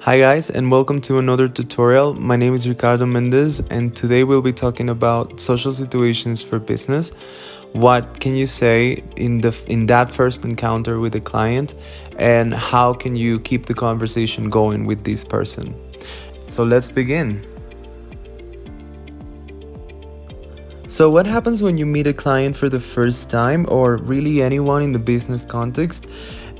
Hi guys, and welcome to another tutorial. My name is Ricardo Mendez, and today we'll be talking about social situations for business. What can you say in that first encounter with a client, and how can you keep the conversation going with this person? So let's begin. So what happens when you meet a client for the first time, or really anyone in the business context?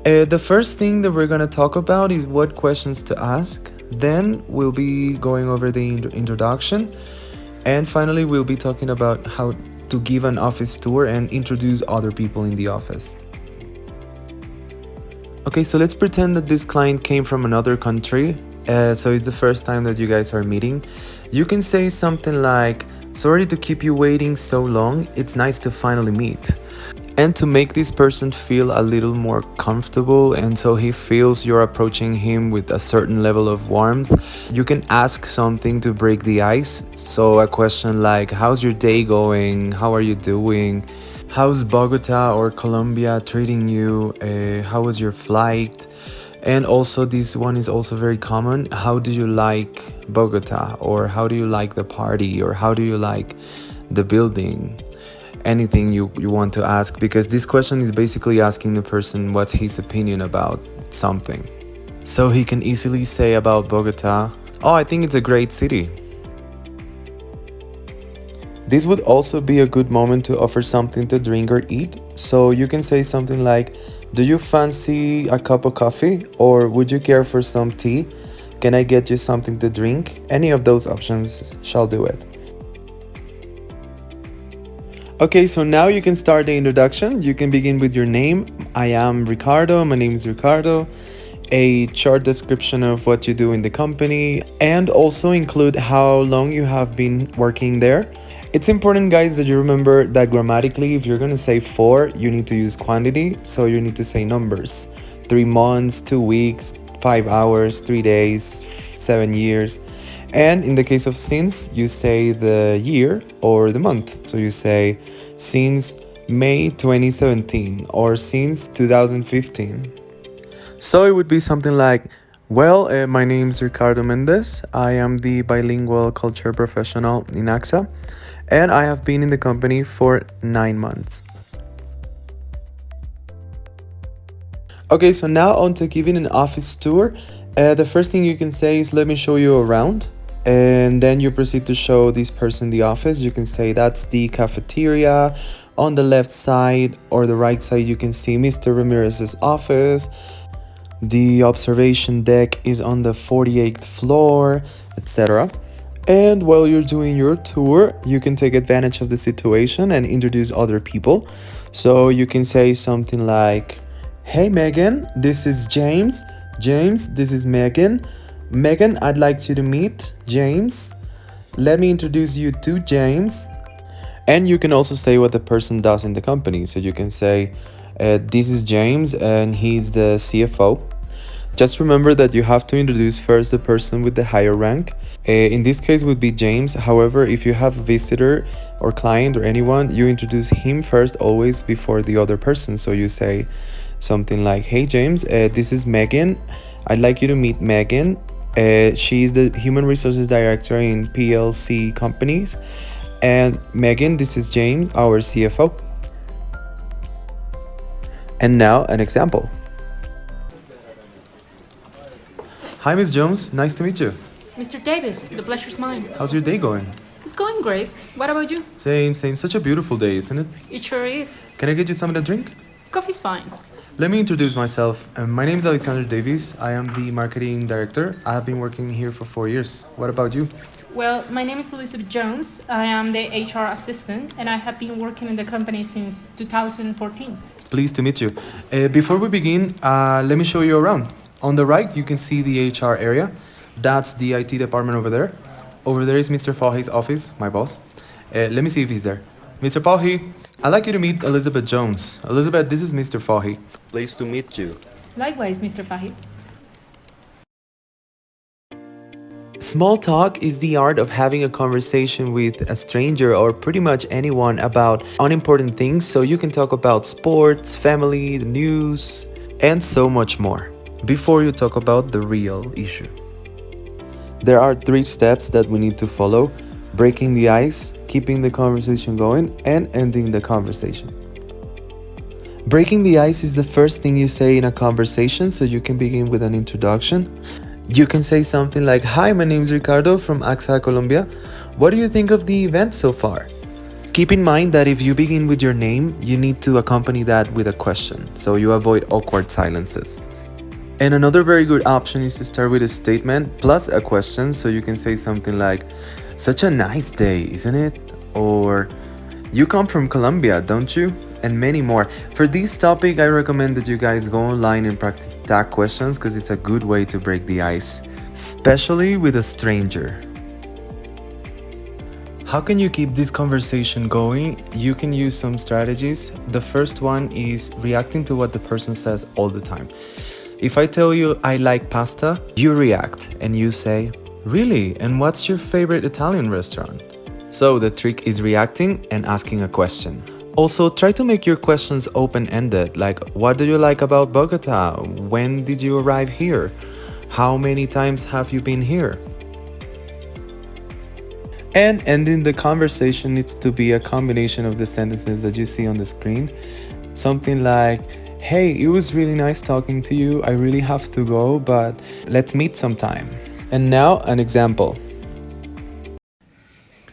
The first thing that we're going to talk about is what questions to ask. Then we'll be going over the introduction. And finally, we'll be talking about how to give an office tour and introduce other people in the office. Okay, so let's pretend that this client came from another country. So it's the first time that you guys are meeting. You can say something like, "Sorry to keep you waiting so long. It's nice to finally meet." And to make this person feel a little more comfortable and so he feels you're approaching him with a certain level of warmth, you can ask something to break the ice. So a question like, "How's your day going? How are you doing? How's Bogota or Colombia treating you? How was your flight?" And also this one is also very common. "How do you like Bogota?" Or "How do you like the party?" Or "How do you like the building?" Anything you want to ask, because this question is basically asking the person what's his opinion about something. So he can easily say about Bogota, "Oh, I think it's a great city." This would also be a good moment to offer something to drink or eat. So you can say something like, "Do you fancy a cup of coffee? Or would you care for some tea? Can I get you something to drink?" Any of those options shall do it. Okay, so now you can start the introduction. You can begin with your name. "I am Ricardo, my name is Ricardo." A short description of what you do in the company, and also include how long you have been working there. It's important, guys, that you remember that grammatically, if you're gonna say 4, you need to use quantity, so you need to say numbers. 3 months, 2 weeks, 5 hours, 3 days, 7 years. And in the case of since, you say the year or the month. So you say since May 2017 or since 2015. So it would be something like, "Well, my name is Ricardo Mendez. I am the bilingual culture professional in AXA, and I have been in the company for 9 months. Okay, so now on to giving an office tour. The first thing you can say is, "Let me show you around." And then you proceed to show this person the office. You can say, "That's the cafeteria. On the left side or the right side, you can see Mr. Ramirez's office. The observation deck is on the 48th floor," etc. And while you're doing your tour, you can take advantage of the situation and introduce other people. So you can say something like, "Hey Megan, this is James. James, this is Megan. Megan, I'd like you to meet James. Let me introduce you to James." And you can also say what the person does in the company. So you can say, "This is James and he's the CFO." Just remember that you have to introduce first the person with the higher rank. In this case would be James. However, if you have a visitor or client or anyone, you introduce him first always before the other person. So you say something like, "Hey James, this is Megan. I'd like you to meet Megan. She's the Human Resources Director in PLC companies. And Megan, this is James, our CFO." And now an example. "Hi, Miss Jones. Nice to meet you. Mr. Davis, the pleasure's mine. How's your day going?" It's going great. What about you? Same, same. Such a beautiful day, isn't it? It sure is. Can I get you something to drink? Coffee's fine. Let me introduce myself. My name is Alexander Davies. I am the marketing director. I have been working here for 4 years. What about you?" Well, my name is Elizabeth Jones. I am the HR assistant, and I have been working in the company since 2014. Pleased to meet you. Before we begin, let me show you around. On the right, you can see the HR area. That's the IT department over there. Over there is Mr. Fahi's office, my boss. Let me see if he's there. "Mr. Fahi, I'd like you to meet Elizabeth Jones. Elizabeth, this is Mr. Fahi." Pleased to meet you. Likewise, Mr. Fahi. Small talk is the art of having a conversation with a stranger or pretty much anyone about unimportant things, so you can talk about sports, family, the news, and so much more before you talk about the real issue. There are 3 steps that we need to follow: breaking the ice, keeping the conversation going, and ending the conversation. Breaking the ice is the first thing you say in a conversation, so you can begin with an introduction. You can say something like, "Hi, my name is Ricardo from AXA Colombia. What do you think of the event so far?" Keep in mind that if you begin with your name, you need to accompany that with a question, so you avoid awkward silences. And another very good option is to start with a statement plus a question, so you can say something like, "Such a nice day, isn't it?" Or, "You come from Colombia, don't you?" And many more. For this topic, I recommend that you guys go online and practice tag questions because it's a good way to break the ice, especially with a stranger. How can you keep this conversation going? You can use some strategies. The first one is reacting to what the person says all the time. If I tell you I like pasta, you react and you say, "Really? And what's your favorite Italian restaurant?" So the trick is reacting and asking a question. Also, try to make your questions open-ended, like, "What do you like about Bogota? When did you arrive here? How many times have you been here?" And ending the conversation needs to be a combination of the sentences that you see on the screen. Something like, "Hey, it was really nice talking to you. I really have to go, but let's meet sometime." And now an example.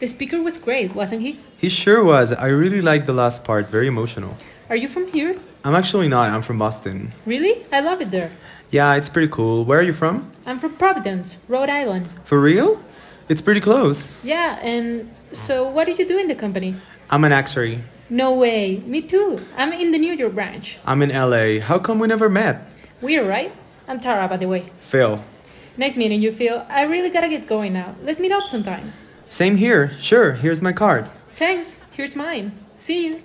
The speaker was great, wasn't he? He sure was. I really liked the last part, very emotional. Are you from here? I'm actually not, I'm from Boston. Really? I love it there. Yeah, it's pretty cool. Where are you from? I'm from Providence, Rhode Island. For real? It's pretty close. Yeah, and so what do you do in the company? I'm an actuary. No way. Me too. I'm in the New York branch. I'm in LA. How come we never met? Weird, right? I'm Tara, by the way. Phil. Nice meeting you, Phil. I really gotta get going now. Let's meet up sometime. Same here. Sure, here's my card. Thanks. Here's mine. See you.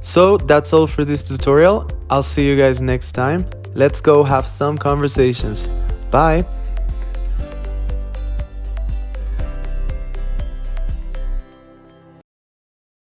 So that's all for this tutorial. I'll see you guys next time. Let's go have some conversations. Bye.